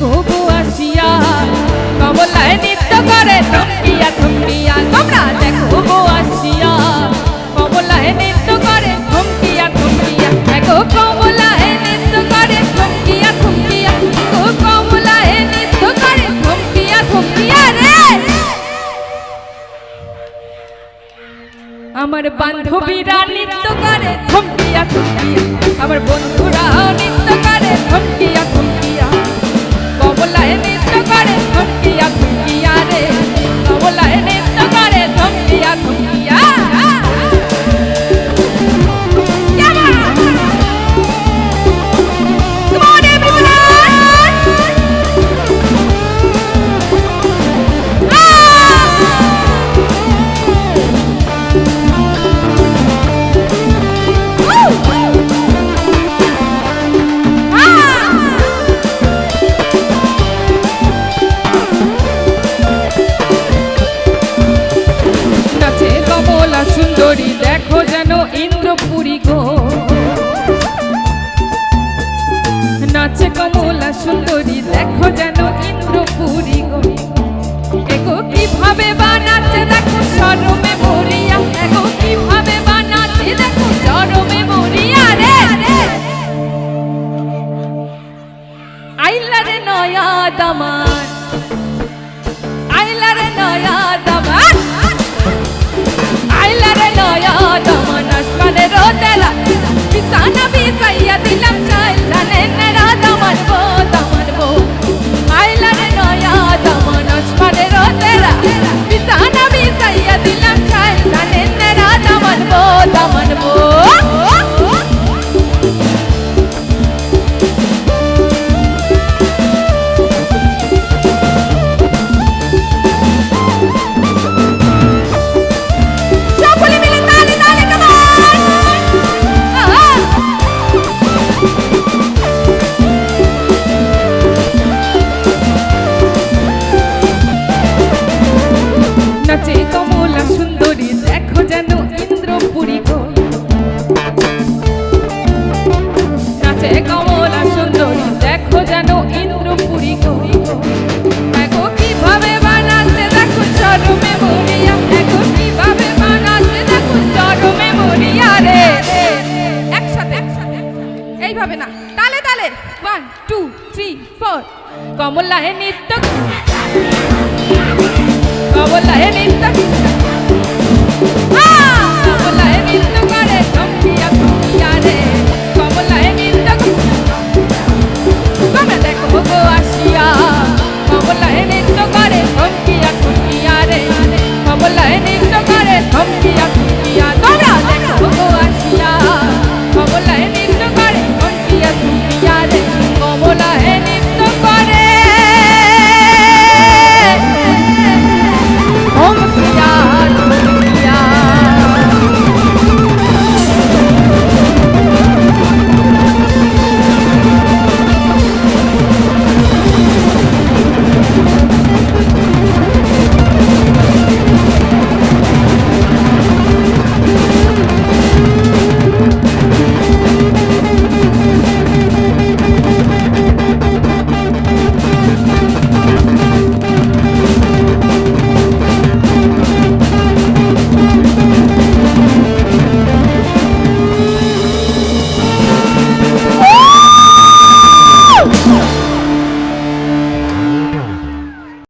দেখো গো আসিয়া কমলায় নৃত্য করে থমকিয়া থমকিয়া তোমরা দেখো গো আসিয়া কমলায় নৃত্য করে থমকিয়া থমকিয়া দেখো কমলায় নৃত্য করে থমকিয়া থমকিয়া ও কমলায় নৃত্য করে থমকিয়া থমকিয়া রে আমার বান্ধবীরা নৃত্য করে থমকিয়া থমকিয়া আমার বন্ধুরা নৃত্য করে থমকিয়া থমকিয়া কমলায় নৃত্য করে থমকিয়া থমকিয়া রে কমলায় নৃত্য করে থমকিয়া থমকিয়া সুন্দরী দেখো যেন ইন্দ্রপুরী গো নাচে কমলা সুন্দরী দেখো যেন ইন্দ্রপুরী গো এগো কিভাবে বানাচ্ছে দেখো শরমে মরিয়া এগো কিভাবে বানাচ্ছে দেখো শরমে মরিয়া রে আইলা রে নয়া দামান আইলা রে নয়া দামান রোদেলা পিসানা পিসাইয়া দিলাম চাইলা নেনেরা দামান বো আইলা রে নয়া দামান আসমানে রোদেলা পিসানা পিসাইয়া দিলাম চাইলা নেনেরা দামান বো নাচে কমলা সুন্দরী দেখো যেন ইন্দ্রপুরী গো নাচে কমলা সুন্দরী দেখো যেন ইন্দ্রপুরী গো দেখো কিভাবে বানাচ্ছে দেখো শরমে মরিয়া দেখো কিভাবে বানাচ্ছে দেখো শরমে মরিয়া রে একসাথে এইভাবে না তালে তালে 1 2 3 4 কমলায় নৃত্য কমলায় নৃত্য